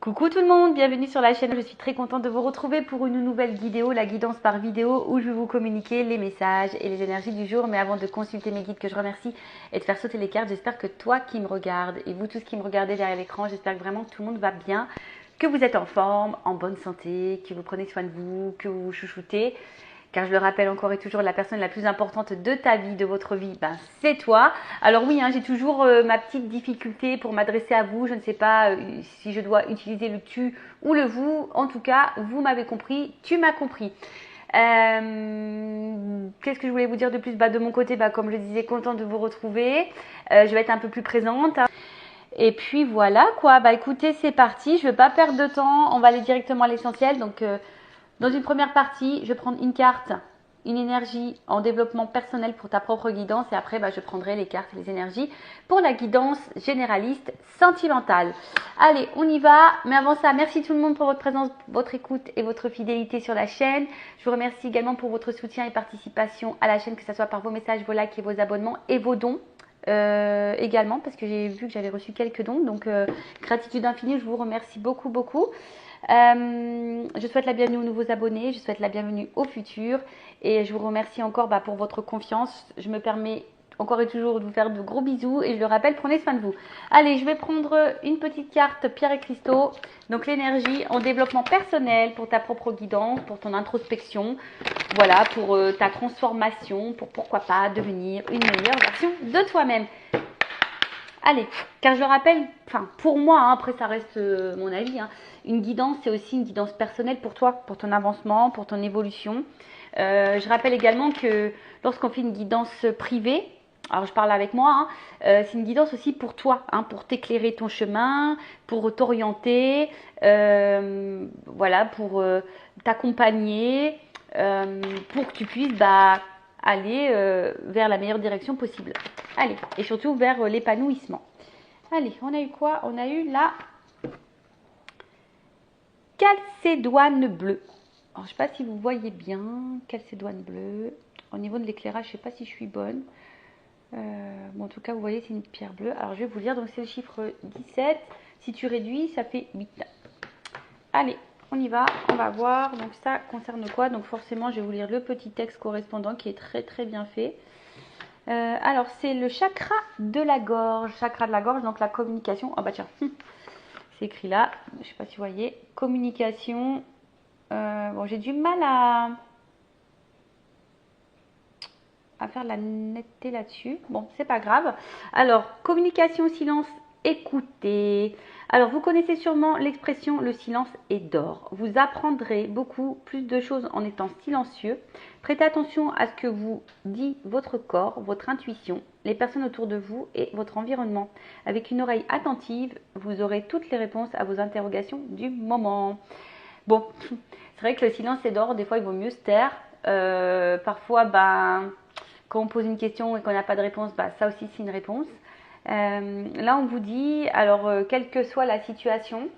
Coucou tout le monde, bienvenue sur la chaîne. Je suis très contente de vous retrouver pour une nouvelle vidéo, la guidance par vidéo, où je vais vous communiquer les messages et les énergies du jour. Mais avant de consulter mes guides que je remercie et de faire sauter les cartes, j'espère que toi qui me regardes et vous tous qui me regardez derrière l'écran, j'espère que vraiment tout le monde va bien, que vous êtes en forme, en bonne santé, que vous prenez soin de vous, que vous vous chouchoutez. Car je le rappelle encore et toujours, la personne la plus importante de ta vie, de votre vie, ben, c'est toi. Alors oui, j'ai toujours ma petite difficulté pour m'adresser à vous. Je ne sais pas si je dois utiliser le tu ou le vous. En tout cas, vous m'avez compris, tu m'as compris. Qu'est-ce que je voulais vous dire de plus? De mon côté, comme je le disais, contente de vous retrouver. Je vais être un peu plus présente. Et puis voilà quoi, écoutez, c'est parti. Je ne vais pas perdre de temps. On va aller directement à l'essentiel. Donc, dans une première partie, je vais prendre une carte, une énergie en développement personnel pour ta propre guidance. Et après, je prendrai les cartes et les énergies pour la guidance généraliste sentimentale. Allez, on y va. Mais avant ça, merci tout le monde pour votre présence, votre écoute et votre fidélité sur la chaîne. Je vous remercie également pour votre soutien et participation à la chaîne, que ce soit par vos messages, vos likes et vos abonnements et vos dons. Également, parce que j'ai vu que j'avais reçu quelques dons. Donc, gratitude infinie, je vous remercie beaucoup. Je souhaite la bienvenue aux nouveaux abonnés, je souhaite la bienvenue aux futurs et je vous remercie encore pour votre confiance. Je me permets encore et toujours de vous faire de gros bisous et je le rappelle, prenez soin de vous. Allez, je vais prendre une petite carte pierre et cristaux. Donc l'énergie en développement personnel pour ta propre guidance, pour ton introspection, voilà, pour ta transformation, pour pourquoi pas devenir une meilleure version de toi-même. Allez, car je le rappelle, pour moi, après ça reste mon avis, une guidance, c'est aussi une guidance personnelle pour toi, pour ton avancement, pour ton évolution. Je rappelle également que lorsqu'on fait une guidance privée, alors je parle avec moi, c'est une guidance aussi pour toi, pour t'éclairer ton chemin, pour t'orienter, voilà, pour t'accompagner, pour que tu puisses aller vers la meilleure direction possible. Allez, et surtout vers l'épanouissement. Allez, on a eu quoi? On a eu la calcédoine bleue. Alors, je ne sais pas si vous voyez bien, calcédoine bleue. Au niveau de l'éclairage, je ne sais pas si je suis bonne. En tout cas, vous voyez, c'est une pierre bleue. Alors, je vais vous lire. Donc, c'est le chiffre 17. Si tu réduis, ça fait 8. Allez, on y va. On va voir. Donc, ça concerne quoi? Donc, forcément, je vais vous lire le petit texte correspondant qui est très bien fait. Alors, c'est le chakra de la gorge. Chakra de la gorge, donc la communication. Oh, tiens, c'est écrit là. Je ne sais pas si vous voyez. Communication. Bon, j'ai du mal à faire la netteté là-dessus. Bon, c'est pas grave. Alors, communication, silence, écoutez. Alors, vous connaissez sûrement l'expression « le silence est d'or ». Vous apprendrez beaucoup plus de choses en étant silencieux. Prêtez attention à ce que vous dit votre corps, votre intuition, les personnes autour de vous et votre environnement. Avec une oreille attentive, vous aurez toutes les réponses à vos interrogations du moment. Bon, c'est vrai que le silence est d'or. Des fois, il vaut mieux se taire. Parfois, quand on pose une question et qu'on n'a pas de réponse, ça aussi, c'est une réponse. Là, on vous dit, alors, quelle que soit la situation,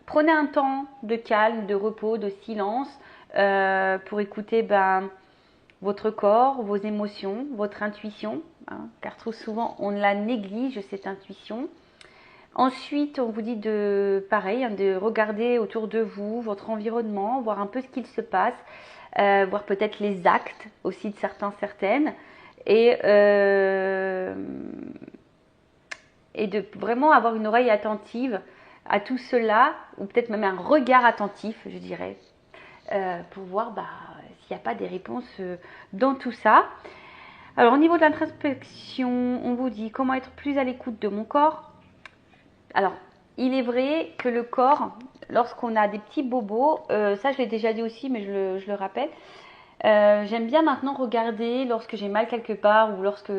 prenez un temps de calme, de repos, de silence pour écouter votre corps, vos émotions, votre intuition, car trop souvent, on la néglige, cette intuition. Ensuite, on vous dit de regarder autour de vous, votre environnement, voir un peu ce qu'il se passe, voir peut-être les actes aussi de certaines, et de vraiment avoir une oreille attentive à tout cela, ou peut-être même un regard attentif, je dirais, pour voir s'il n'y a pas des réponses dans tout ça. Alors, au niveau de l'introspection, on vous dit comment être plus à l'écoute de mon corps. Alors, il est vrai que le corps, lorsqu'on a des petits bobos, ça je l'ai déjà dit aussi, mais je le rappelle, j'aime bien maintenant regarder lorsque j'ai mal quelque part ou lorsque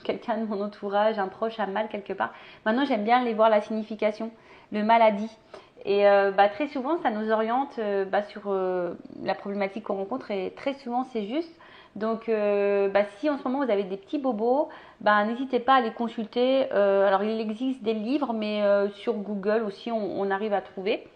quelqu'un de mon entourage, un proche a mal quelque part. Maintenant, j'aime bien aller voir la signification, le maladie. Et très souvent, ça nous oriente sur la problématique qu'on rencontre et très souvent, c'est juste. Donc, si en ce moment vous avez des petits bobos, n'hésitez pas à les consulter. Alors, il existe des livres, mais sur Google aussi, on arrive à trouver.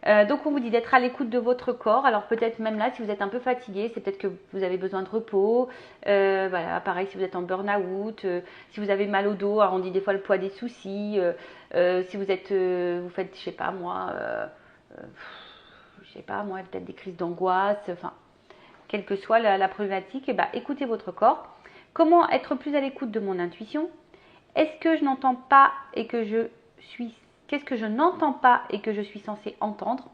Donc on vous dit d'être à l'écoute de votre corps. Alors peut-être même là, si vous êtes un peu fatigué, c'est peut-être que vous avez besoin de repos. Voilà, pareil si vous êtes en burn-out, si vous avez mal au dos, alors on dit des fois le poids des soucis. Si vous êtes, vous faites, je sais pas moi, peut-être des crises d'angoisse. Enfin, quelle que soit la problématique, eh ben, écoutez votre corps. Comment être plus à l'écoute de mon intuition? Est-ce que je n'entends pas et que je suis... Qu'est-ce que je n'entends pas et que je suis censée entendre?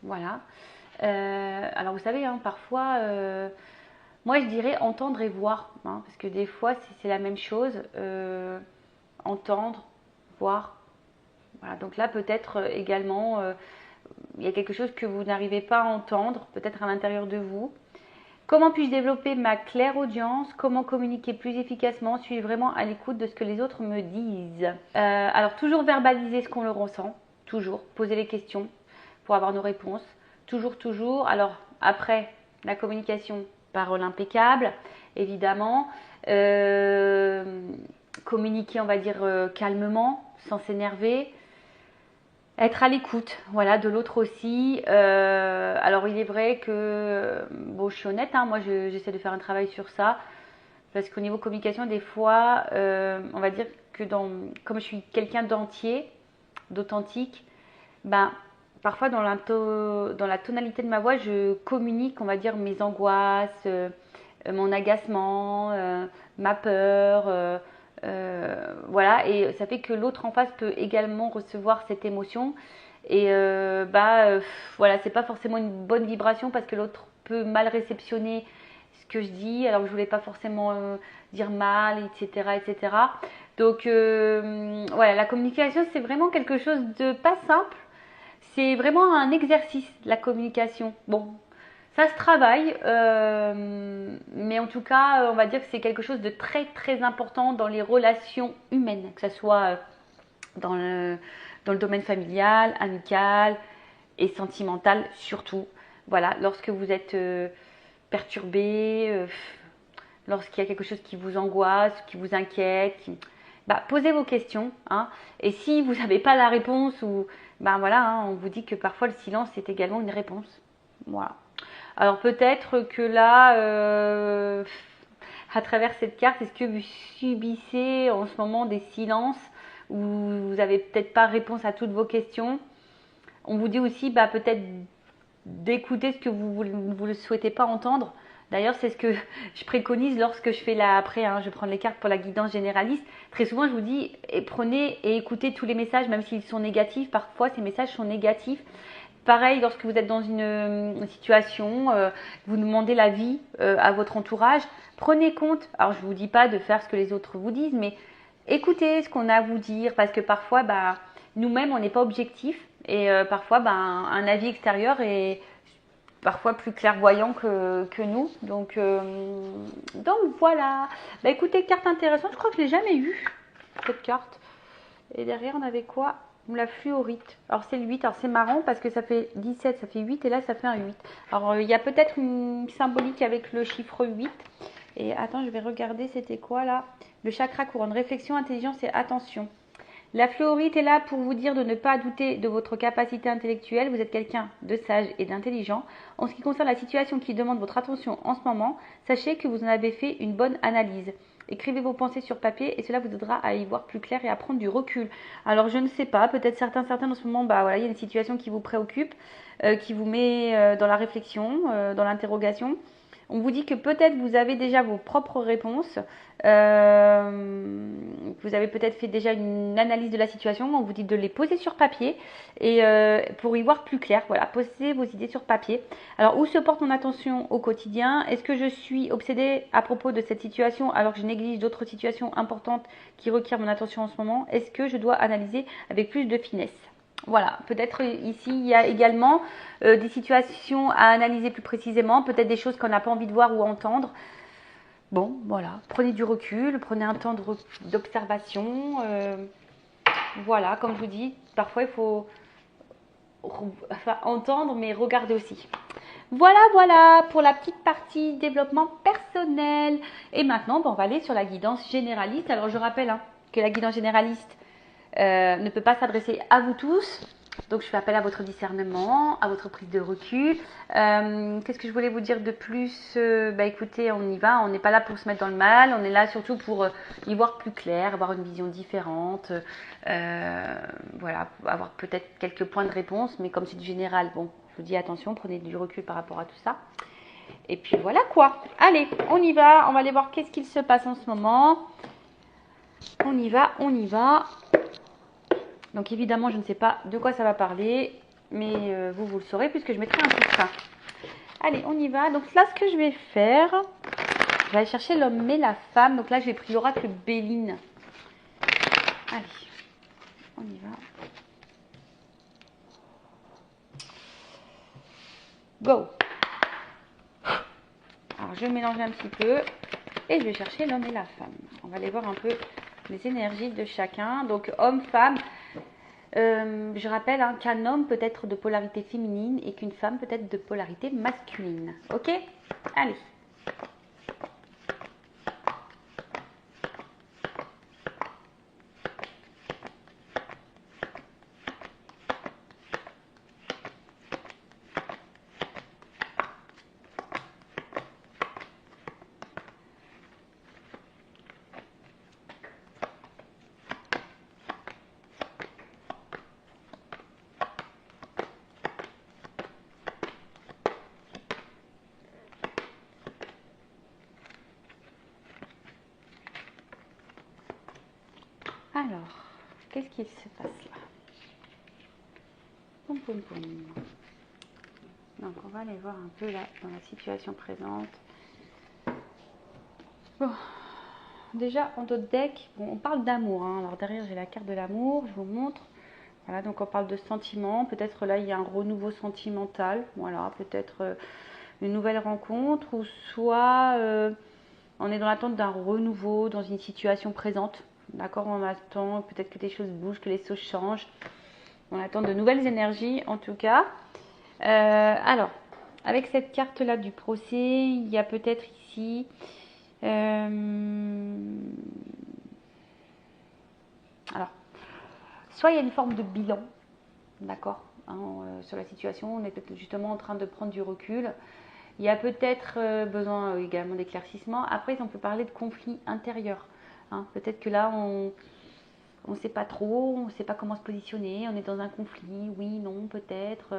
Voilà. Alors vous savez, hein, parfois, moi je dirais entendre et voir, hein, parce que des fois c'est la même chose. Entendre, voir. Voilà. Donc là peut-être également, il y a quelque chose que vous n'arrivez pas à entendre, peut-être à l'intérieur de vous. Comment puis-je développer ma clairaudience? Comment communiquer plus efficacement? Suis-je vraiment à l'écoute de ce que les autres me disent? Alors, toujours verbaliser ce qu'on le ressent. Toujours. Poser les questions pour avoir nos réponses. Toujours, toujours. Alors, après, la communication, parole impeccable, évidemment. Communiquer, on va dire, calmement, sans s'énerver. Être à l'écoute, voilà, de l'autre aussi. Alors il est vrai que, bon, je suis honnête, hein, moi j'essaie de faire un travail sur ça, parce qu'au niveau communication, des fois, on va dire que comme je suis quelqu'un d'entier, d'authentique, ben, parfois dans la tonalité de ma voix, je communique, on va dire, mes angoisses, mon agacement, ma peur. Voilà, et ça fait que l'autre en face peut également recevoir cette émotion. Et voilà, c'est pas forcément une bonne vibration parce que l'autre peut mal réceptionner ce que je dis, alors que je voulais pas forcément dire mal, etc., etc. Donc voilà, la communication c'est vraiment quelque chose de pas simple. C'est vraiment un exercice, la communication. Bon, ça se travaille, mais en tout cas, on va dire que c'est quelque chose de très très important dans les relations humaines, que ce soit dans le domaine familial, amical et sentimental surtout. Voilà, lorsque vous êtes perturbé, lorsqu'il y a quelque chose qui vous angoisse, qui vous inquiète, posez vos questions. Hein, et si vous n'avez pas la réponse, ou voilà, hein, on vous dit que parfois le silence est également une réponse. Voilà. Alors peut-être que là, à travers cette carte, est-ce que vous subissez en ce moment des silences où vous n'avez peut-être pas réponse à toutes vos questions? On vous dit aussi peut-être d'écouter ce que vous ne souhaitez pas entendre. D'ailleurs, c'est ce que je préconise lorsque je fais après, hein, je prends les cartes pour la guidance généraliste. Très souvent, je vous dis, prenez et écoutez tous les messages, même s'ils sont négatifs. Parfois, ces messages sont négatifs. Pareil, lorsque vous êtes dans une situation, vous demandez l'avis à votre entourage, prenez compte. Alors, je ne vous dis pas de faire ce que les autres vous disent, mais écoutez ce qu'on a à vous dire, parce que parfois, nous-mêmes, on n'est pas objectif, et parfois, un avis extérieur est parfois plus clairvoyant que nous. Donc voilà. Écoutez, carte intéressante, je crois que je ne l'ai jamais eue, cette carte. Et derrière, on avait quoi? La fluorite. Alors c'est le 8, alors c'est marrant parce que ça fait 17, ça fait 8 et là ça fait un 8. Alors il y a peut-être une symbolique avec le chiffre 8. Et attends, je vais regarder c'était quoi là. Le chakra couronne, réflexion, intelligence et attention. La fluorite est là pour vous dire de ne pas douter de votre capacité intellectuelle. Vous êtes quelqu'un de sage et d'intelligent. En ce qui concerne la situation qui demande votre attention en ce moment, sachez que vous en avez fait une bonne analyse. Écrivez vos pensées sur papier et cela vous aidera à y voir plus clair et à prendre du recul. Alors je ne sais pas, peut-être certains en ce moment, voilà, il y a une situation qui vous préoccupe, qui vous met dans la réflexion, dans l'interrogation. On vous dit que peut-être vous avez déjà vos propres réponses. Vous avez peut-être fait déjà une analyse de la situation. On vous dit de les poser sur papier et pour y voir plus clair. Voilà, posez vos idées sur papier. Alors, où se porte mon attention au quotidien? Est-ce que je suis obsédée à propos de cette situation alors que je néglige d'autres situations importantes qui requièrent mon attention en ce moment? Est-ce que je dois analyser avec plus de finesse? Voilà, peut-être ici il y a également des situations à analyser plus précisément, peut-être des choses qu'on n'a pas envie de voir ou entendre. Bon, voilà, prenez du recul, prenez un temps d'observation. Voilà, comme je vous dis, parfois il faut entendre mais regarder aussi. Voilà pour la petite partie développement personnel. Et maintenant, on va aller sur la guidance généraliste. Alors je rappelle que la guidance généraliste ne peut pas s'adresser à vous tous. Donc je fais appel à votre discernement, à votre prise de recul. Qu'est-ce que je voulais vous dire de plus? Écoutez, on y va, on n'est pas là pour se mettre dans le mal, on est là surtout pour y voir plus clair, avoir une vision différente, voilà, avoir peut-être quelques points de réponse, mais comme c'est du général, bon, je vous dis attention, prenez du recul par rapport à tout ça. Et puis voilà quoi. Allez, on y va, on va aller voir qu'est-ce qu'il se passe en ce moment. On y va, on y va. Donc évidemment, je ne sais pas de quoi ça va parler, mais vous le saurez puisque je mettrai un titre. Allez, on y va. Donc là, ce que je vais faire, je vais aller chercher l'homme et la femme. Donc là, j'ai pris l'oracle Béline. Allez, on y va. Go. Alors, je vais mélanger un petit peu et je vais chercher l'homme et la femme. On va aller voir un peu les énergies de chacun. Donc, homme, femme. Je rappelle qu'un homme peut être de polarité féminine et qu'une femme peut être de polarité masculine. Ok? Allez. Alors, qu'est-ce qu'il se passe là? Poum, poum, poum. Donc, on va aller voir un peu là dans la situation présente. Bon, déjà en d'autres decks, bon, on parle d'amour. Alors derrière, j'ai la carte de l'amour, je vous montre. Voilà, donc on parle de sentiments. Peut-être là, il y a un renouveau sentimental. Voilà, peut-être une nouvelle rencontre ou soit on est dans l'attente d'un renouveau dans une situation présente. D'accord, on attend peut-être que des choses bougent, que les choses changent. On attend de nouvelles énergies en tout cas. Alors, avec cette carte-là du procès, il y a peut-être ici... alors, soit il y a une forme de bilan, d'accord, sur la situation. On est peut-être justement en train de prendre du recul. Il y a peut-être besoin également d'éclaircissement. Après, on peut parler de conflit intérieur. Peut-être que là, on ne sait pas trop, on ne sait pas comment se positionner, on est dans un conflit, oui, non, peut-être,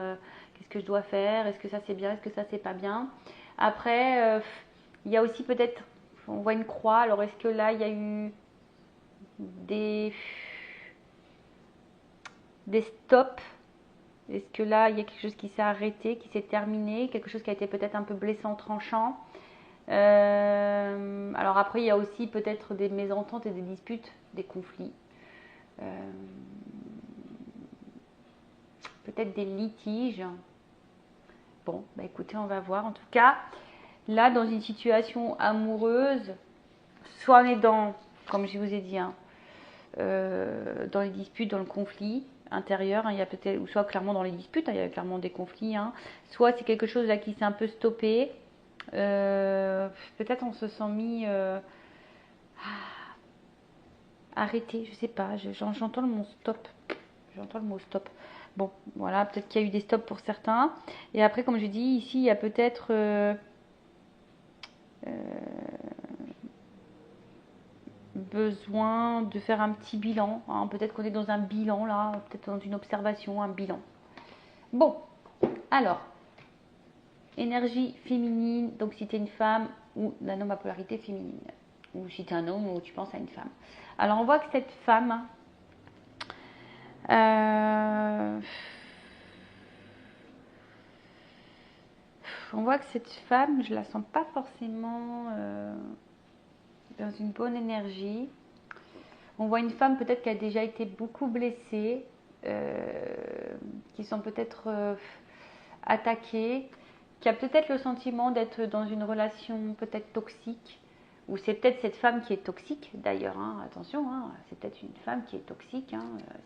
qu'est-ce que je dois faire, est-ce que ça c'est bien, est-ce que ça c'est pas bien. Après, il y a aussi peut-être, on voit une croix, alors est-ce que là il y a eu des stops? Est-ce que là il y a quelque chose qui s'est arrêté, qui s'est terminé, quelque chose qui a été peut-être un peu blessant, tranchant? Alors après, il y a aussi peut-être des mésententes et des disputes, des conflits. Peut-être des litiges. Bon, écoutez, on va voir. En tout cas, là, dans une situation amoureuse, soit on est dans, comme je vous ai dit, dans les disputes, dans le conflit intérieur, il y a peut-être, ou soit clairement dans les disputes, il y a clairement des conflits, soit c'est quelque chose là qui s'est un peu stoppé. Peut-être on se sent mis arrêté, je sais pas, j'entends le mot stop. J'entends le mot stop. Bon, voilà, peut-être qu'il y a eu des stops pour certains. Et après, comme je dis, ici, il y a peut-être besoin de faire un petit bilan. Peut-être qu'on est dans un bilan, là, peut-être dans une observation, un bilan. Bon, alors, énergie féminine, donc si tu es une femme ou d'un homme à polarité féminine. Ou si tu es un homme ou tu penses à une femme. Alors, on voit que cette femme... on voit que cette femme, je la sens pas forcément dans une bonne énergie. On voit une femme peut-être qui a déjà été beaucoup blessée, qui sont peut-être attaquées, qui a peut-être le sentiment d'être dans une relation peut-être toxique, ou c'est peut-être cette femme qui est toxique d'ailleurs, attention, c'est peut-être une femme qui est toxique.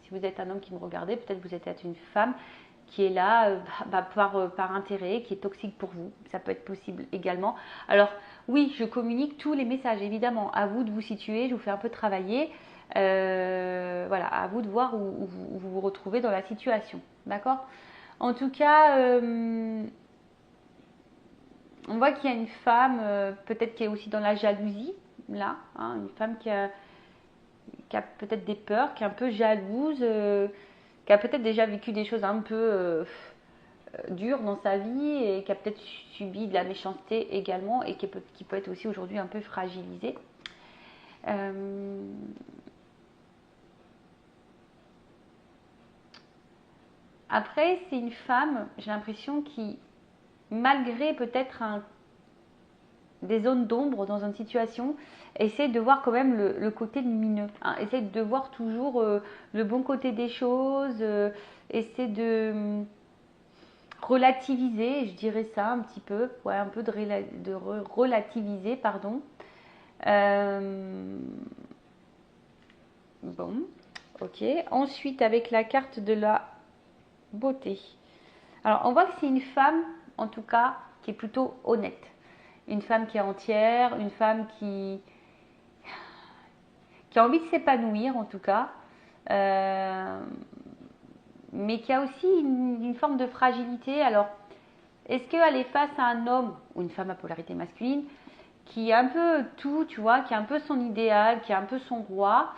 Si vous êtes un homme qui me regardez, peut-être vous êtes une femme qui est là par intérêt, qui est toxique pour vous. Ça peut être possible également. Alors oui, je communique tous les messages, évidemment. À vous de vous situer, je vous fais un peu travailler. Voilà, à vous de voir où vous vous retrouvez dans la situation. D'accord? En tout cas, on voit qu'il y a une femme, peut-être qui est aussi dans la jalousie, là, hein, une femme qui a peut-être des peurs, qui est un peu jalouse, qui a peut-être déjà vécu des choses un peu dures dans sa vie et qui a peut-être subi de la méchanceté également et qui peut être aussi aujourd'hui un peu fragilisée. Après, c'est une femme, j'ai l'impression, qui, malgré peut-être des zones d'ombre dans une situation, essaie de voir quand même le côté lumineux. Hein, essaie de voir toujours le bon côté des choses, essaie de relativiser, je dirais ça un petit peu, ouais, un peu de relativiser, pardon. Bon, ok. Ensuite, avec la carte de la beauté. Alors, on voit que c'est une femme, en tout cas, qui est plutôt honnête. Une femme qui est entière, une femme qui a envie de s'épanouir, en tout cas, mais qui a aussi une forme de fragilité. Alors, est-ce qu'elle est face à un homme ou une femme à polarité masculine qui est un peu tout, tu vois, qui est un peu son idéal, qui est un peu son roi,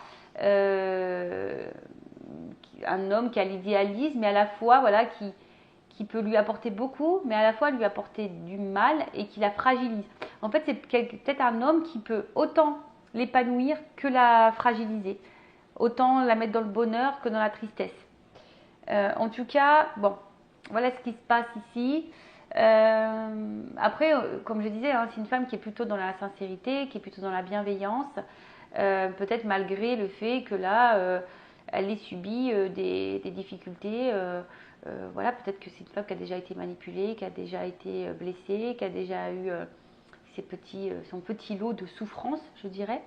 un homme qui a l'idéalisme, mais à la fois, voilà, qui peut lui apporter beaucoup, mais à la fois lui apporter du mal et qui la fragilise. En fait, c'est peut-être un homme qui peut autant l'épanouir que la fragiliser, autant la mettre dans le bonheur que dans la tristesse. En tout cas, bon, voilà ce qui se passe ici. Après, comme je disais, hein, c'est une femme qui est plutôt dans la sincérité, qui est plutôt dans la bienveillance, peut-être malgré le fait que là, elle ait subi des difficultés. Voilà, peut-être que c'est une femme qui a déjà été manipulée, qui a déjà été blessée, qui a déjà eu son petit lot de souffrance, je dirais.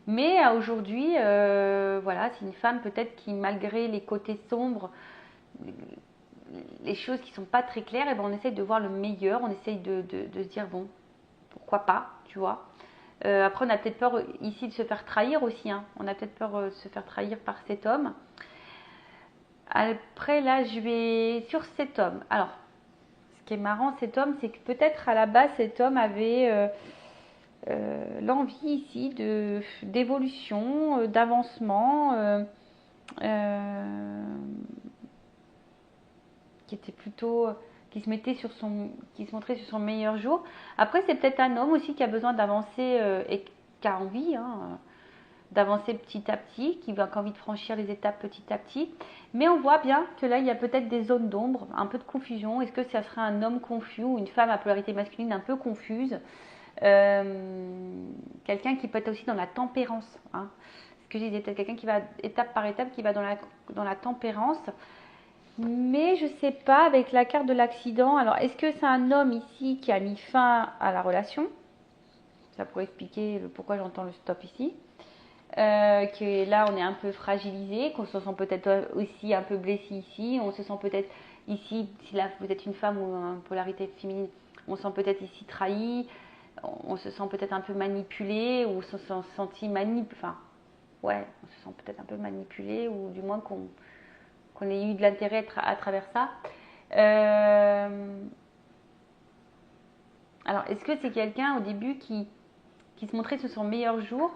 Mais aujourd'hui, voilà, c'est une femme peut-être qui, malgré les côtés sombres, les choses qui sont pas très claires, et ben on essaye de voir le meilleur, on essaye de se dire bon, pourquoi pas, tu vois. Après, on a peut-être peur ici de se faire trahir aussi, hein. On a peut-être peur de se faire trahir par cet homme. Après, là, je vais sur cet homme. Alors, ce qui est marrant, cet homme, c'est que peut-être à la base, cet homme avait l'envie ici d'évolution, d'avancement, qui était plutôt qui se montrait sur son meilleur jour. Après, c'est peut-être un homme aussi qui a besoin d'avancer et qui a envie, hein, d'avancer petit à petit, qui a envie de franchir les étapes petit à petit. Mais on voit bien que là, il y a peut-être des zones d'ombre, un peu de confusion. Est-ce que ça serait un homme confus ou une femme à polarité masculine un peu confuse? Quelqu'un qui peut être aussi dans la tempérance, hein. Ce que je disais, peut-être quelqu'un qui va étape par étape, qui va dans la tempérance. Mais je sais pas, avec la carte de l'accident, alors est-ce que c'est un homme ici qui a mis fin à la relation? Ça pourrait expliquer pourquoi j'entends le stop ici. Que là on est un peu fragilisé, qu'on se sent peut-être aussi un peu blessé ici, on se sent peut-être ici, si là vous êtes une femme ou une polarité féminine, on se sent peut-être ici trahi, on se sent peut-être un peu manipulé, ou on se sent senti enfin ouais, on se sent peut-être un peu manipulé, ou du moins qu'on ait eu de l'intérêt à travers ça. Alors, est-ce que c'est quelqu'un au début qui se montrait sur son meilleur jour,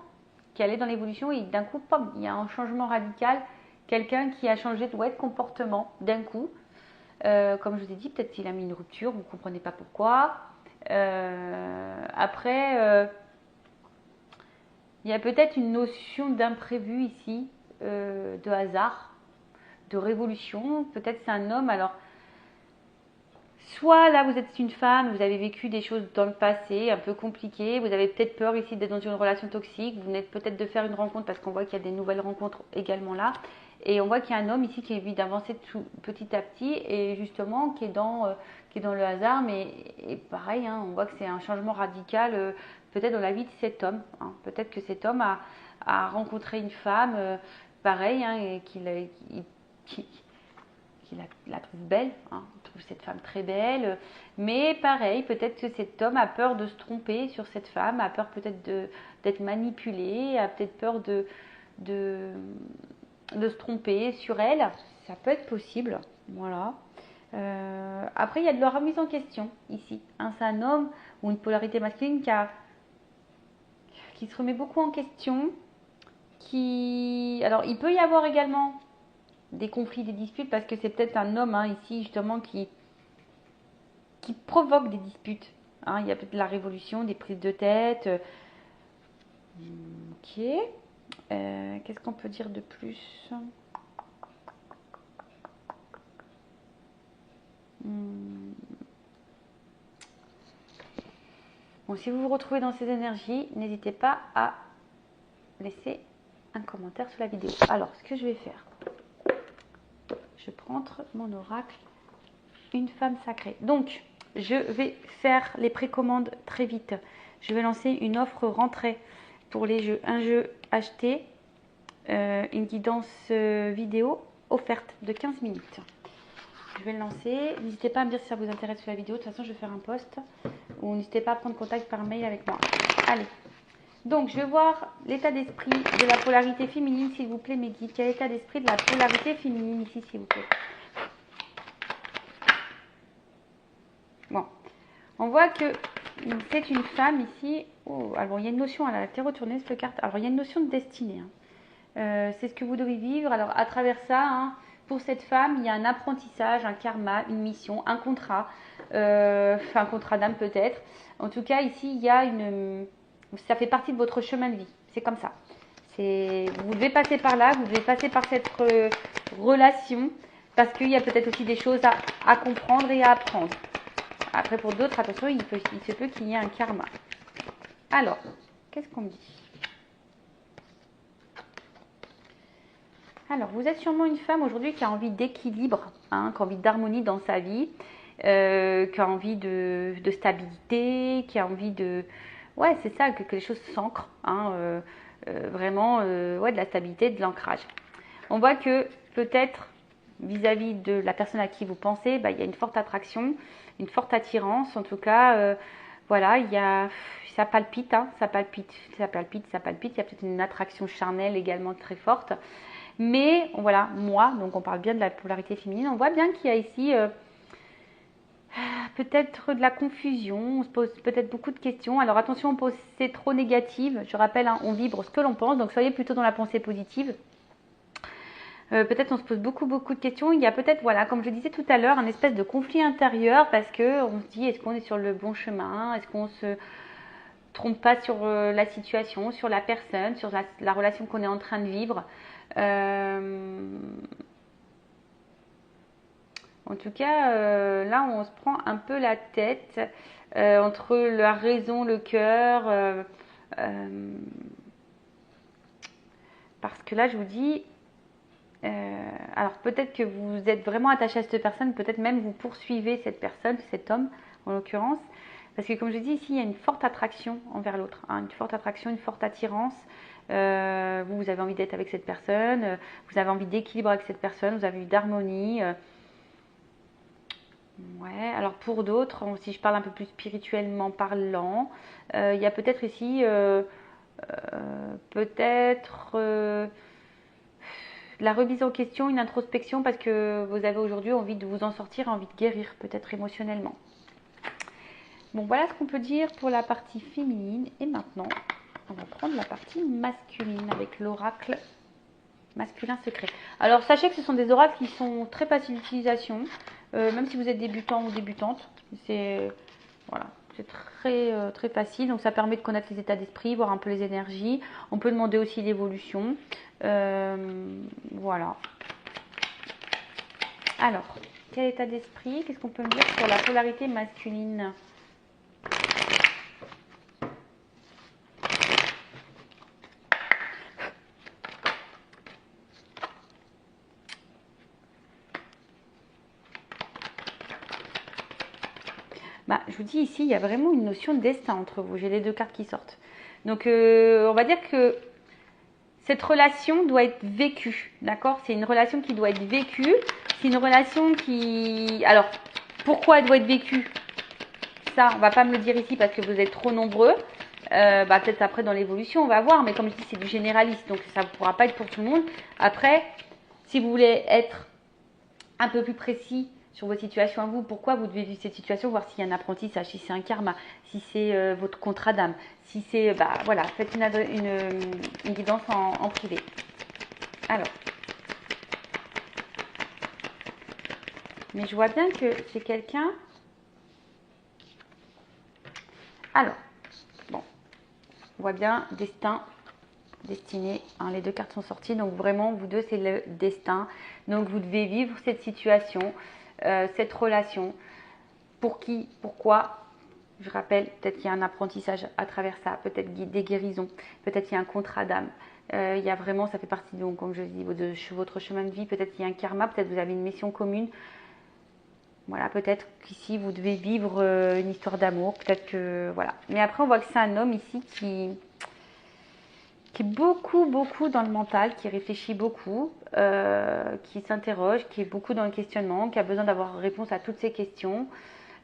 qui allait dans l'évolution et d'un coup, pom, il y a un changement radical, quelqu'un qui a changé de comportement d'un coup. Comme je vous ai dit, peut-être qu'il a mis une rupture, vous ne comprenez pas pourquoi. Après, il y a peut-être une notion d'imprévu ici, de hasard, de révolution. Peut-être c'est un homme, alors soit là vous êtes une femme, vous avez vécu des choses dans le passé un peu compliquées, vous avez peut-être peur ici d'être dans une relation toxique, vous venez peut-être de faire une rencontre parce qu'on voit qu'il y a des nouvelles rencontres également là, et on voit qu'il y a un homme ici qui a envie d'avancer petit à petit et justement qui est dans le hasard, mais et pareil, hein, on voit que c'est un changement radical peut-être dans la vie de cet homme, hein. Peut-être que cet homme a rencontré une femme pareil, hein, et qu'il la trouve belle, hein, il trouve cette femme très belle, mais pareil, peut-être que cet homme a peur de se tromper sur cette femme, a peur peut-être d'être manipulé, a peut-être peur de se tromper sur elle, ça peut être possible, voilà. Après, il y a de la remise en question ici, hein, c'est un homme ou une polarité masculine qui se remet beaucoup en question, alors il peut y avoir également des conflits, des disputes, parce que c'est peut-être un homme hein, ici justement qui provoque des disputes. Hein. Il y a peut-être de la révolution, des prises de tête. Ok. Qu'est-ce qu'on peut dire de plus? Bon, si vous vous retrouvez dans ces énergies, n'hésitez pas à laisser un commentaire sous la vidéo. Alors, ce que je vais faire, je prends mon oracle, une femme sacrée. Donc, je vais faire les précommandes très vite. Je vais lancer une offre rentrée pour les jeux. Un jeu acheté, une guidance vidéo offerte de 15 minutes. Je vais le lancer. N'hésitez pas à me dire si ça vous intéresse sur la vidéo. De toute façon, je vais faire un post. Ou n'hésitez pas à prendre contact par mail avec moi. Allez. Donc, je vais voir l'état d'esprit de la polarité féminine, s'il vous plaît, mes guides. Quel est l'état d'esprit de la polarité féminine ici, s'il vous plaît? Bon. On voit que c'est une femme ici. Oh, alors, il y a une notion, elle a été retournée cette carte. Alors, il y a une notion de destinée. Hein. C'est ce que vous devez vivre. Alors, à travers ça, hein, pour cette femme, il y a un apprentissage, un karma, une mission, un contrat. Un contrat d'âme peut-être. En tout cas, ici, il y a ça fait partie de votre chemin de vie. C'est comme ça. Vous devez passer par là, vous devez passer par cette relation, parce qu'il y a peut-être aussi des choses à comprendre et à apprendre. Après, pour d'autres, attention, il se peut qu'il y ait un karma. Alors, qu'est-ce qu'on me dit? Alors, vous êtes sûrement une femme aujourd'hui qui a envie d'équilibre, hein, qui a envie d'harmonie dans sa vie, qui a envie de stabilité, qui a envie de... Ouais, c'est ça, que les choses s'ancrent, hein, vraiment, ouais, de la stabilité, de l'ancrage. On voit que peut-être, vis-à-vis de la personne à qui vous pensez, bah, il y a une forte attraction, une forte attirance, en tout cas, voilà, ça palpite, hein, ça palpite, ça palpite, ça palpite, il y a peut-être une attraction charnelle également très forte. Mais voilà, moi, donc on parle bien de la polarité féminine, on voit bien qu'il y a ici peut-être de la confusion, on se pose peut-être beaucoup de questions. Alors attention, c'est trop négative, je rappelle, hein, on vibre ce que l'on pense, donc soyez plutôt dans la pensée positive. Peut-être on se pose beaucoup de questions. Il y a peut-être, voilà, comme je disais tout à l'heure, un espèce de conflit intérieur parce qu'on se dit, est-ce qu'on est sur le bon chemin? Est-ce qu'on se trompe pas sur la situation, sur la personne, sur la relation qu'on est en train de vivre? En tout cas, là, on se prend un peu la tête entre la raison, le cœur. Parce que là, je vous dis, alors peut-être que vous êtes vraiment attaché à cette personne, peut-être même vous poursuivez cette personne, cet homme en l'occurrence. Parce que comme je dis ici, il y a une forte attraction envers l'autre, hein, une forte attraction, une forte attirance. Vous avez envie d'être avec cette personne, vous avez envie d'équilibre avec cette personne, vous avez envie d'harmonie. Ouais, alors pour d'autres, si je parle un peu plus spirituellement parlant, il y a peut-être ici, peut-être la remise en question, une introspection parce que vous avez aujourd'hui envie de vous en sortir, envie de guérir peut-être émotionnellement. Bon, voilà ce qu'on peut dire pour la partie féminine. Et maintenant, on va prendre la partie masculine avec l'oracle masculin secret. Alors, sachez que ce sont des oracles qui sont très faciles d'utilisation, même si vous êtes débutant ou débutante. C'est voilà, c'est très facile. Donc, ça permet de connaître les états d'esprit, voir un peu les énergies. On peut demander aussi l'évolution. Voilà. Alors, quel état d'esprit? Qu'est-ce qu'on peut me dire sur la polarité masculine? Bah, je vous dis ici, il y a vraiment une notion de destin entre vous. J'ai les deux cartes qui sortent. Donc, on va dire que cette relation doit être vécue, d'accord? C'est une relation qui doit être vécue. C'est une relation qui... Alors, pourquoi elle doit être vécue? Ça, on va pas me le dire ici parce que vous êtes trop nombreux. Peut-être après dans l'évolution, on va voir. Mais comme je dis, c'est du généraliste, donc ça ne pourra pas être pour tout le monde. Après, si vous voulez être un peu plus précis sur votre situation à vous, pourquoi vous devez vivre cette situation, voir s'il y a un apprentissage, si c'est un karma, si c'est votre contrat d'âme, si c'est... voilà, faites une guidance en privé. Alors. Mais je vois bien que c'est quelqu'un... Alors, bon, on voit bien destin, destinée, hein, les deux cartes sont sorties, donc vraiment, vous deux, c'est le destin. Donc, vous devez vivre cette situation, cette relation. Pour qui, pourquoi? Je rappelle, peut-être qu'il y a un apprentissage à travers ça, peut-être des guérisons, peut-être qu'il y a un contrat d'âme. Il y a vraiment, ça fait partie, donc, comme je dis, de votre chemin de vie. Peut-être qu'il y a un karma, peut-être que vous avez une mission commune. Voilà, peut-être qu'ici, vous devez vivre une histoire d'amour. Peut-être que, voilà. Mais après, on voit que c'est un homme ici qui est beaucoup dans le mental, qui réfléchit beaucoup, qui s'interroge, qui est beaucoup dans le questionnement, qui a besoin d'avoir réponse à toutes ces questions.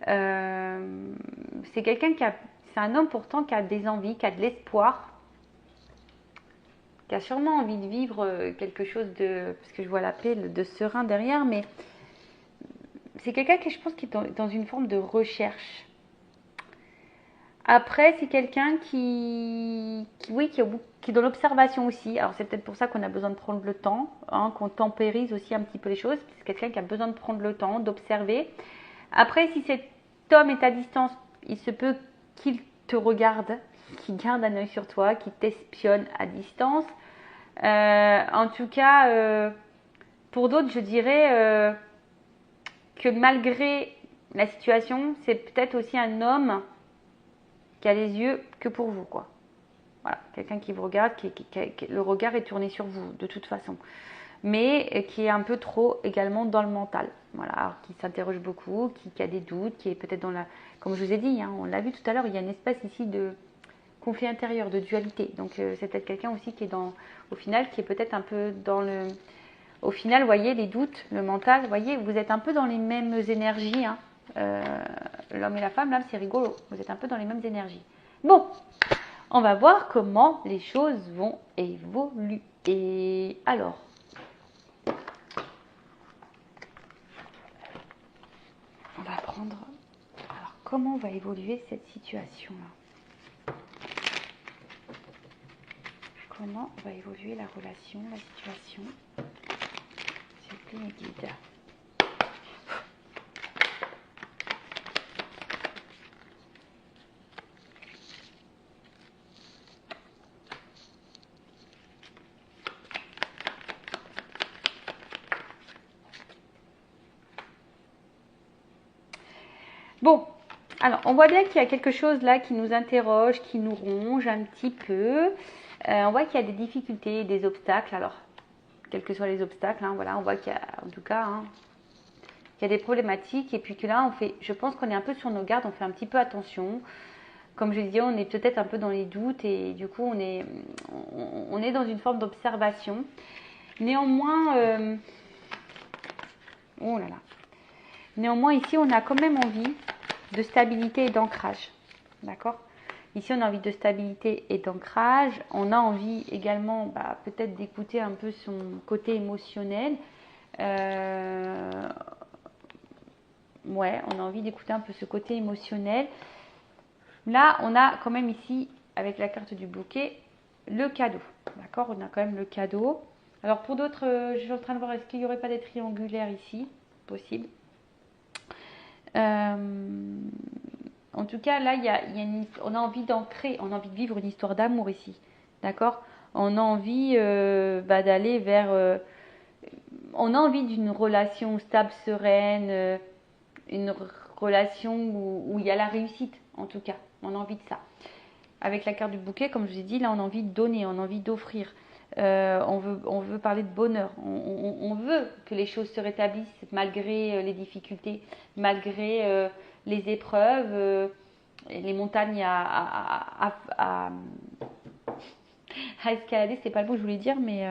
C'est quelqu'un c'est un homme pourtant qui a des envies, qui a de l'espoir, qui a sûrement envie de vivre quelque chose parce que je vois la paix, de serein derrière, mais c'est quelqu'un qui, je pense, qui est dans une forme de recherche. Après, c'est quelqu'un qui est dans l'observation aussi. Alors, c'est peut-être pour ça qu'on a besoin de prendre le temps, hein, qu'on tempérise aussi un petit peu les choses. C'est quelqu'un qui a besoin de prendre le temps, d'observer. Après, si cet homme est à distance, il se peut qu'il te regarde, qu'il garde un œil sur toi, qu'il t'espionne à distance. En tout cas, pour d'autres, je dirais que malgré la situation, c'est peut-être aussi un homme qui a les yeux que pour vous, quoi. Voilà, quelqu'un qui vous regarde, le regard est tourné sur vous, de toute façon. Mais qui est un peu trop également dans le mental. Voilà, alors qui s'interroge beaucoup, qui a des doutes, qui est peut-être dans la... Comme je vous ai dit, hein, on l'a vu tout à l'heure, il y a une espèce ici de conflit intérieur, de dualité. Donc c'est peut-être quelqu'un aussi qui est au final, qui est peut-être un peu dans le... Au final, vous voyez, les doutes, le mental, vous voyez, vous êtes un peu dans les mêmes énergies, hein. L'homme et la femme, là, c'est rigolo. Vous êtes un peu dans les mêmes énergies. Bon, on va voir comment les choses vont évoluer. Alors, on va prendre... Alors, comment va évoluer cette situation-là? Comment va évoluer la relation, la situation? S'il vous plaît, mes guides. Bon, alors on voit bien qu'il y a quelque chose là qui nous interroge, qui nous ronge un petit peu. On voit qu'il y a des difficultés, des obstacles. Alors, quels que soient les obstacles, hein, voilà, on voit qu'il y a, en tout cas, hein, qu'il y a des problématiques. Et puis que là, je pense qu'on est un peu sur nos gardes, on fait un petit peu attention. Comme je disais, on est peut-être un peu dans les doutes et du coup, on est dans une forme d'observation. Néanmoins, oh là là. Néanmoins, ici, on a quand même envie de stabilité et d'ancrage. D'accord? Ici, on a envie de stabilité et d'ancrage. On a envie également, peut-être d'écouter un peu son côté émotionnel. Ouais, on a envie d'écouter un peu ce côté émotionnel. Là, on a quand même ici, avec la carte du bouquet, le cadeau. D'accord? On a quand même le cadeau. Alors, pour d'autres, je suis en train de voir, est-ce qu'il n'y aurait pas des triangulaires ici? Possible. En tout cas, là, on a envie d'ancrer, on a envie de vivre une histoire d'amour ici. D'accord? On a envie d'aller vers... on a envie d'une relation stable, sereine, une relation où il y a la réussite, en tout cas. On a envie de ça. Avec la carte du bouquet, comme je vous ai dit, là, on a envie de donner, on a envie d'offrir. On veut parler de bonheur. On veut que les choses se rétablissent malgré les difficultés, malgré les épreuves, les montagnes À escalader, c'est pas le mot que je voulais dire, mais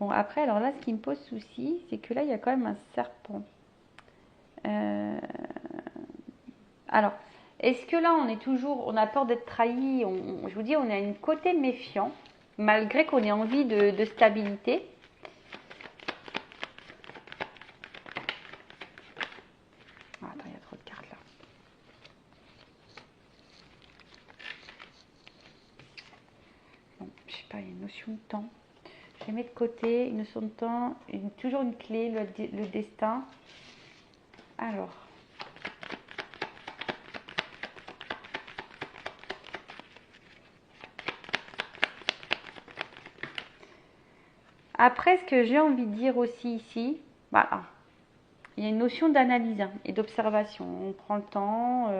bon, après, alors là, ce qui me pose souci, c'est que là, il y a quand même un serpent. Alors, est-ce que là, on a peur d'être trahi? Je vous dis, on a un côté méfiant, malgré qu'on ait envie de stabilité. Ah, attends, il y a trop de cartes là. Bon, je sais pas, il y a une notion de temps. Je les mets de côté, une notion de temps, toujours une clé, le destin. Alors. Après, ce que j'ai envie de dire aussi ici, voilà, il y a une notion d'analyse et d'observation. On prend le temps,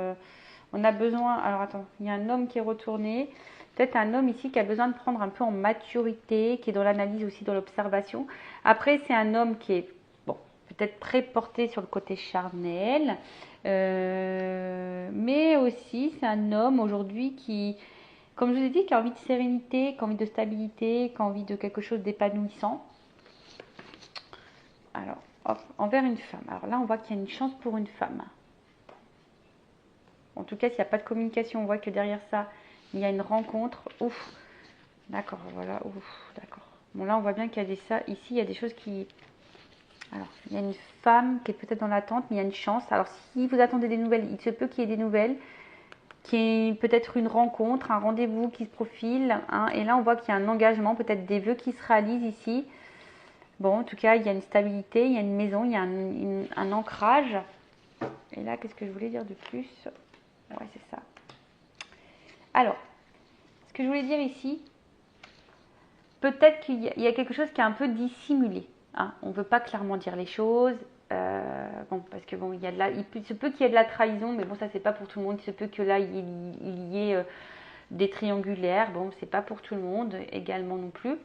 on a besoin. Alors attends, il y a un homme qui est retourné. Peut-être un homme ici qui a besoin de prendre un peu en maturité, qui est dans l'analyse aussi, dans l'observation. Après, c'est un homme qui est, bon, peut-être très porté sur le côté charnel. Mais aussi, c'est un homme aujourd'hui qui, comme je vous ai dit, qui a envie de sérénité, qui a envie de stabilité, qui a envie de quelque chose d'épanouissant. Alors, hop, envers une femme. Alors là, on voit qu'il y a une chance pour une femme. En tout cas, s'il n'y a pas de communication, on voit que derrière ça, il y a une rencontre. Ouf, d'accord, voilà, ouf, d'accord. Bon, là, on voit bien qu'il y a ça. Ici, il y a des choses qui... Alors, il y a une femme qui est peut-être dans l'attente, mais il y a une chance. Alors, si vous attendez des nouvelles, il se peut qu'il y ait des nouvelles, qu'il y ait peut-être une rencontre, un rendez-vous qui se profile. Hein, et là, on voit qu'il y a un engagement, peut-être des vœux qui se réalisent ici. Bon, en tout cas, il y a une stabilité, il y a une maison, il y a un ancrage. Et là, qu'est-ce que je voulais dire de plus? Ouais, c'est ça. Alors, ce que je voulais dire ici, peut-être qu'il y a quelque chose qui est un peu dissimulé. Hein. On ne veut pas clairement dire les choses. Bon, parce que bon, il se peut qu'il y ait de la trahison, mais bon, ça, c'est pas pour tout le monde. Il se peut que là, il y ait des triangulaires. Bon, c'est pas pour tout le monde également non plus.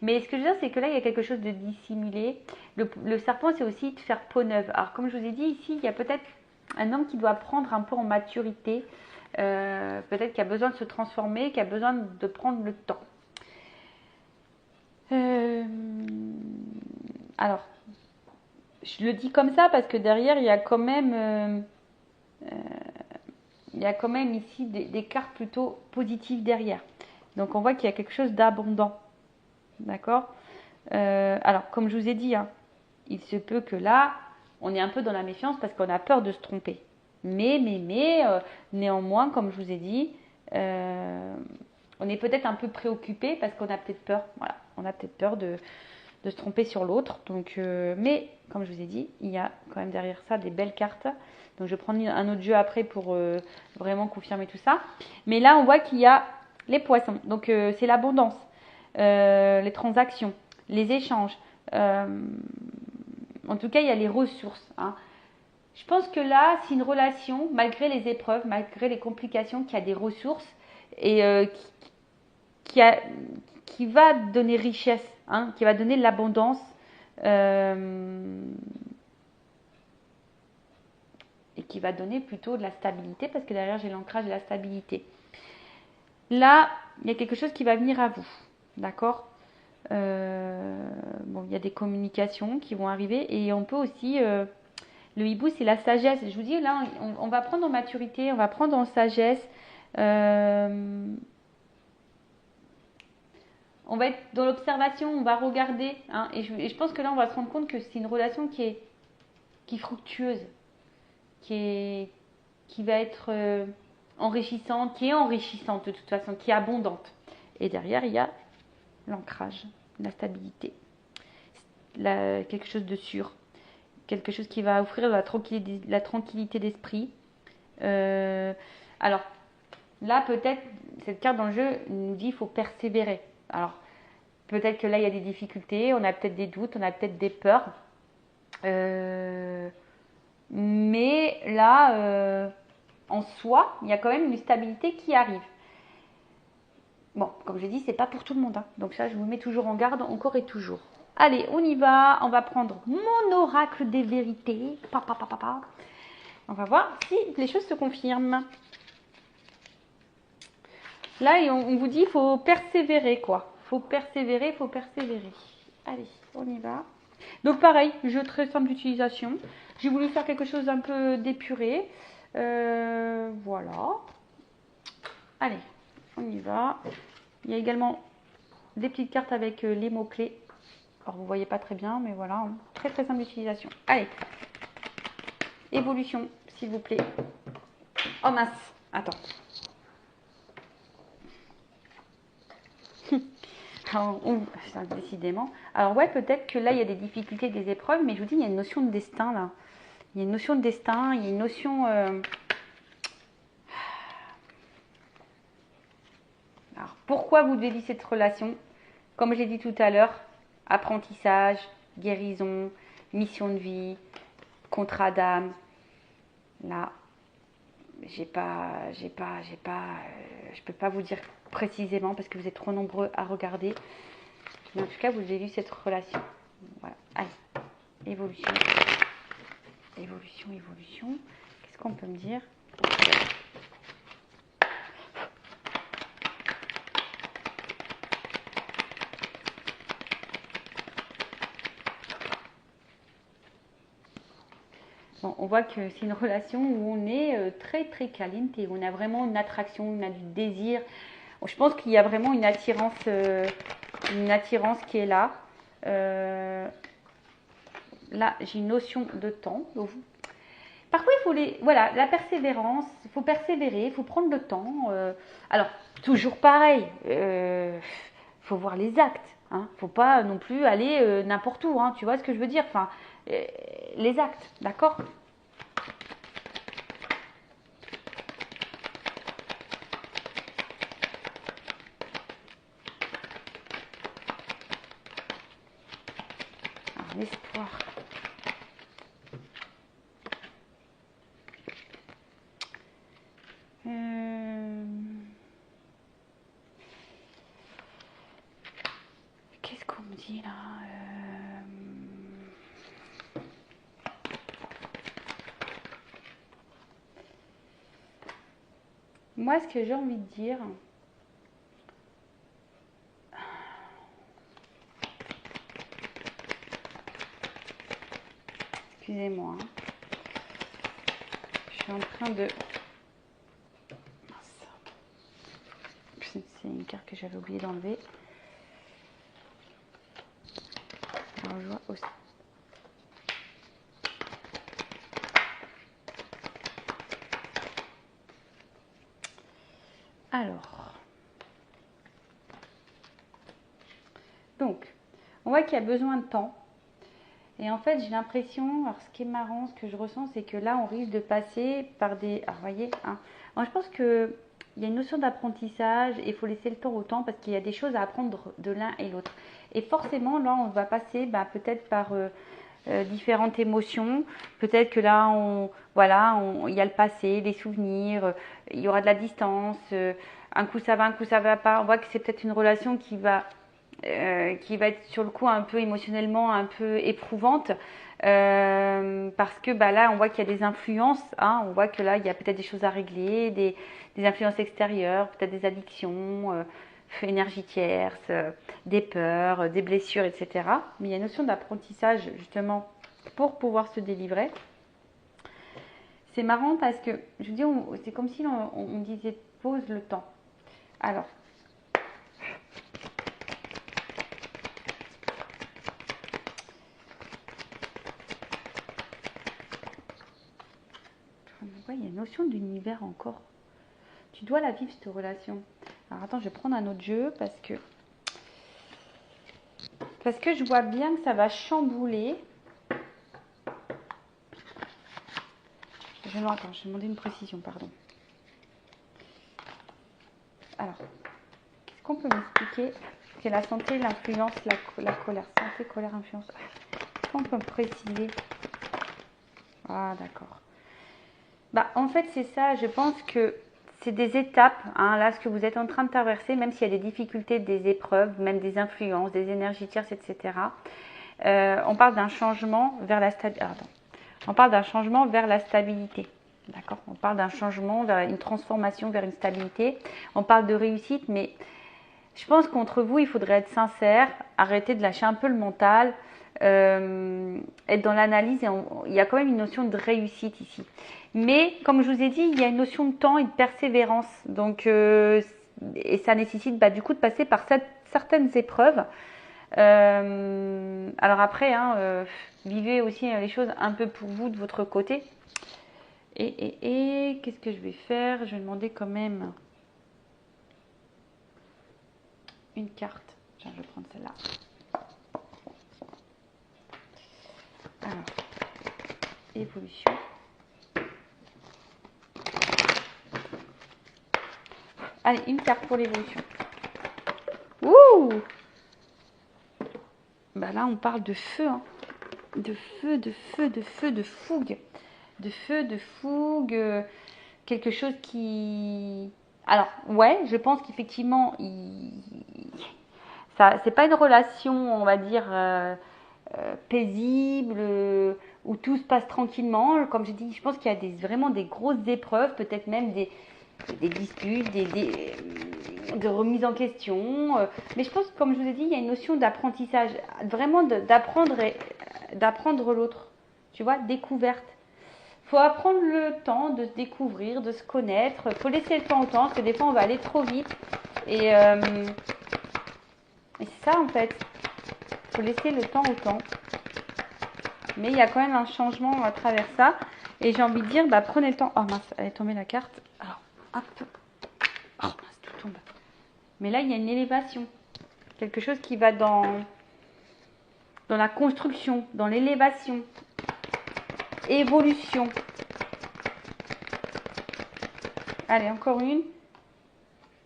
Mais ce que je veux dire, c'est que là, il y a quelque chose de dissimulé. Le serpent, c'est aussi de faire peau neuve. Alors, comme je vous ai dit, ici, il y a peut-être un homme qui doit prendre un peu en maturité. Peut-être qui a besoin de se transformer, qui a besoin de prendre le temps. Alors, je le dis comme ça parce que derrière, il y a quand même ici des cartes plutôt positives derrière. Donc, on voit qu'il y a quelque chose d'abondant. D'accord? Alors, comme je vous ai dit, hein, il se peut que là, on est un peu dans la méfiance parce qu'on a peur de se tromper. Mais néanmoins, comme je vous ai dit, on est peut-être un peu préoccupé parce qu'on a peut-être peur. Voilà, on a peut-être peur de se tromper sur l'autre. Donc, mais comme je vous ai dit, il y a quand même derrière ça des belles cartes. Donc, je vais prendre un autre jeu après pour vraiment confirmer tout ça. Mais là, on voit qu'il y a les poissons. Donc, c'est l'abondance, les transactions, les échanges. En tout cas, il y a les ressources. Hein. Je pense que là, c'est une relation, malgré les épreuves, malgré les complications, qui a des ressources et qui va donner richesse, hein, qui va donner de l'abondance. Et qui va donner plutôt de la stabilité, parce que derrière, j'ai l'ancrage et la stabilité. Là, il y a quelque chose qui va venir à vous. D'accord? Bon, il y a des communications qui vont arriver et on peut aussi... le hibou, c'est la sagesse. Je vous dis, là, on va prendre en maturité, on va prendre en sagesse. On va être dans l'observation, on va regarder. Hein, et je pense que là, on va se rendre compte que c'est une relation qui est fructueuse, qui va être enrichissante, qui est enrichissante de toute façon, qui est abondante. Et derrière, il y a l'ancrage, la stabilité, quelque chose de sûr. Quelque chose qui va offrir la tranquillité d'esprit. Alors, là, peut-être, cette carte dans le jeu nous dit qu'il faut persévérer. Alors, peut-être que là, il y a des difficultés, on a peut-être des doutes, on a peut-être des peurs. Mais là, en soi, il y a quand même une stabilité qui arrive. Bon, comme je l'ai dit, c'est pas pour tout le monde. Hein. Donc ça, je vous mets toujours en garde, encore et toujours. Allez, on y va. On va prendre mon oracle des vérités. On va voir si les choses se confirment. Là, on vous dit qu'il faut persévérer, quoi. faut persévérer, faut persévérer. Allez, on y va. Donc pareil, jeu très simple d'utilisation. J'ai voulu faire quelque chose d'un peu d'épuré. Voilà. Allez, on y va. Il y a également des petites cartes avec les mots-clés. Alors vous ne voyez pas très bien, mais voilà, hein. Très très simple d'utilisation. Allez, évolution, s'il vous plaît. Oh mince, attends. Alors, décidément. Alors ouais, peut-être que là, il y a des difficultés, des épreuves, mais je vous dis, il y a une notion de destin là. Il y a une notion de destin, il y a une notion... Alors, pourquoi vous devez vivre cette relation? Comme j'ai dit tout à l'heure, apprentissage, guérison, mission de vie, contrat d'âme. Là, je peux pas vous dire précisément parce que vous êtes trop nombreux à regarder. Mais en tout cas, vous avez vu cette relation. Voilà. Allez, évolution. Évolution, évolution. Qu'est-ce qu'on peut me dire? Bon, on voit que c'est une relation où on est très très caliente et on a vraiment une attraction, on a du désir. Je pense qu'il y a vraiment une attirance qui est là. Là, j'ai une notion de temps. Parfois, il faut voilà, la persévérance, il faut persévérer, il faut prendre le temps. Alors, toujours pareil, faut voir les actes. Hein. Faut pas non plus aller n'importe où. Hein, tu vois ce que je veux dire? Enfin, les actes, d'accord? Alors, l'espoir. Qu'est-ce qu'on me dit là? Moi, ce que j'ai envie de dire, excusez-moi, hein. Je suis en train de... C'est une carte que j'avais oublié d'enlever. Alors, je vois aussi. Alors, donc, on voit qu'il y a besoin de temps. Et en fait, j'ai l'impression, alors ce qui est marrant, ce que je ressens, c'est que là, on risque de passer par des... Alors, vous voyez, hein. Alors, je pense qu'il y a une notion d'apprentissage et il faut laisser le temps au temps parce qu'il y a des choses à apprendre de l'un et l'autre. Et forcément, là, on va passer peut-être par différentes émotions. Peut-être que là, il y a le passé, les souvenirs, il y aura de la distance. Un coup, ça va, un coup, ça va pas. On voit que c'est peut-être une relation qui va être sur le coup un peu émotionnellement un peu éprouvante parce que là on voit qu'il y a des influences, hein, on voit que là il y a peut-être des choses à régler, des influences extérieures, peut-être des addictions, énergie tierce, des peurs, des blessures, etc. Mais il y a une notion d'apprentissage justement pour pouvoir se délivrer. C'est marrant parce que je dis c'est comme si on disait pose le temps. Alors il y a une notion d'univers encore. Tu dois la vivre, cette relation. Alors attends, je vais prendre un autre jeu parce que je vois bien que ça va chambouler. Attends, je vais demander une précision, pardon. Alors, qu'est-ce qu'on peut m'expliquer? C'est la santé, l'influence, la colère. Santé, colère, influence. Qu'est-ce qu'on peut me préciser? Ah, d'accord. En fait, c'est ça. Je pense que c'est des étapes, hein, là, ce que vous êtes en train de traverser, même s'il y a des difficultés, des épreuves, même des influences, des énergies tierces, etc. On parle d'un changement vers la stabilité. On parle d'un changement vers la stabilité. D'accord? On parle d'un changement vers une transformation vers une stabilité. On parle de réussite, mais Je pense qu'entre vous, il faudrait être sincère, arrêter de lâcher un peu le mental, être dans l'analyse. Il y a quand même une notion de réussite ici. Mais comme je vous ai dit, il y a une notion de temps et de persévérance. Donc, et ça nécessite du coup de passer par certaines épreuves. Alors après, vivez aussi les choses un peu pour vous de votre côté. Et qu'est-ce que je vais faire? Je vais demander quand même une carte. Tiens, je vais prendre celle-là. Alors, évolution. Allez, une carte pour l'évolution. Ouh! Bah là, on parle de feu, hein. De feu, de feu, de feu, de fougue. De feu, de fougue. Quelque chose qui... Alors, ouais, je pense qu'effectivement, ça, c'est pas une relation, on va dire, paisible, où tout se passe tranquillement. Comme j'ai dit, je pense qu'il y a vraiment des grosses épreuves, peut-être même des disputes, de remise en question. Mais je pense que, comme je vous ai dit, il y a une notion d'apprentissage, vraiment d'apprendre l'autre. Tu vois, découverte. Il faut apprendre le temps de se découvrir, de se connaître. Il faut laisser le temps au temps, parce que des fois, on va aller trop vite. Et c'est ça, en fait. Il faut laisser le temps au temps. Mais il y a quand même un changement à travers ça. Et j'ai envie de dire, prenez le temps. Oh mince, elle est tombée la carte. Alors, hop. Oh mince, tout tombe. Mais là, il y a une élévation. Quelque chose qui va dans la construction, dans l'élévation. Évolution. Allez, encore une.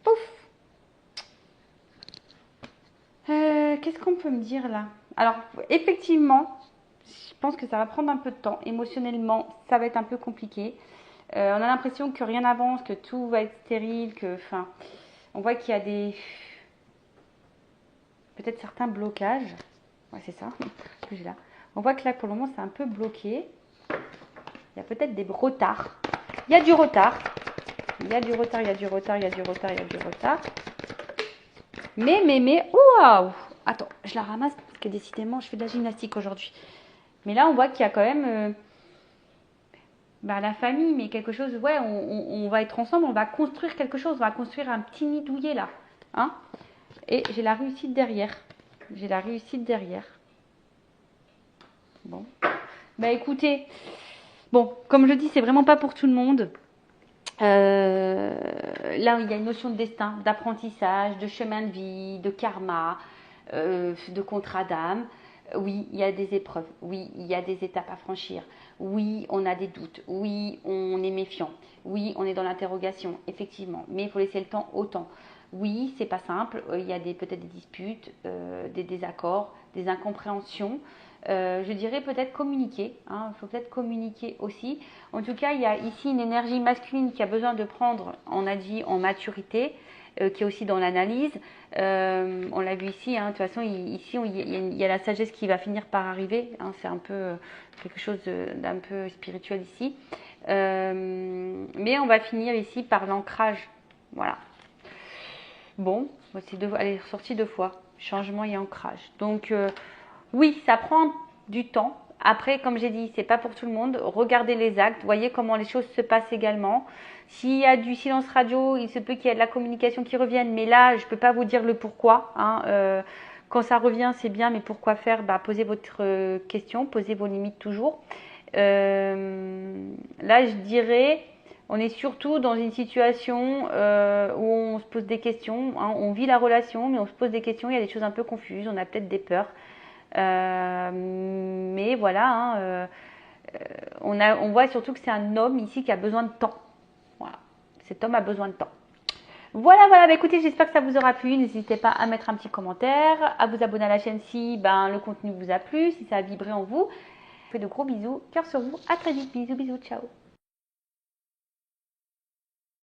Pouf. Qu'est-ce qu'on peut me dire là? Alors, effectivement, je pense que ça va prendre un peu de temps. Émotionnellement, ça va être un peu compliqué. On a l'impression que rien n'avance, que tout va être stérile, on voit qu'il y a peut-être certains blocages. Ouais, c'est ça que j'ai là. On voit que là, pour le moment, c'est un peu bloqué. Il y a peut-être des retards. Il y a du retard. Il y a du retard, il y a du retard, il y a du retard, il y a du retard. Mais, waouh! Attends, je la ramasse parce que décidément, je fais de la gymnastique aujourd'hui. Mais là, on voit qu'il y a quand même la famille, mais quelque chose, ouais, on va être ensemble, on va construire quelque chose, on va construire un petit nid douillet là. Hein? Et j'ai la réussite derrière. J'ai la réussite derrière. Bon. Écoutez, bon, comme je dis, c'est vraiment pas pour tout le monde. Là, il y a une notion de destin, d'apprentissage, de chemin de vie, de karma, de contrat d'âme. Oui, il y a des épreuves. Oui, il y a des étapes à franchir. Oui, on a des doutes. Oui, on est méfiant. Oui, on est dans l'interrogation, effectivement. Mais il faut laisser le temps au temps. Oui, c'est pas simple. Il y a peut-être des disputes, des désaccords, des incompréhensions. Je dirais peut-être communiquer. Il faut peut-être communiquer aussi. En tout cas, il y a ici une énergie masculine qui a besoin de prendre, on a dit, en maturité, qui est aussi dans l'analyse. On l'a vu ici. De toute façon, ici, il y a la sagesse qui va finir par arriver. C'est un peu quelque chose d'un peu spirituel ici. Mais on va finir ici par l'ancrage. Voilà. Bon, elle est ressortie 2 fois. Changement et ancrage. Donc, oui, ça prend du temps. Après, comme j'ai dit, c'est pas pour tout le monde. Regardez les actes, voyez comment les choses se passent également. S'il y a du silence radio, il se peut qu'il y ait de la communication qui revienne. Mais là, je peux pas vous dire le pourquoi. Quand ça revient, c'est bien, mais pourquoi faire? Posez votre question, posez vos limites toujours. Là, je dirais, on est surtout dans une situation où on se pose des questions. On vit la relation, mais on se pose des questions. Il y a des choses un peu confuses. On a peut-être des peurs. Mais voilà, on voit surtout que c'est un homme ici qui a besoin de temps. Voilà, cet homme a besoin de temps. Voilà, écoutez, j'espère que ça vous aura plu. N'hésitez pas à mettre un petit commentaire, à vous abonner à la chaîne si le contenu vous a plu, si ça a vibré en vous. Je vous fais de gros bisous, cœur sur vous, à très vite, bisous, ciao.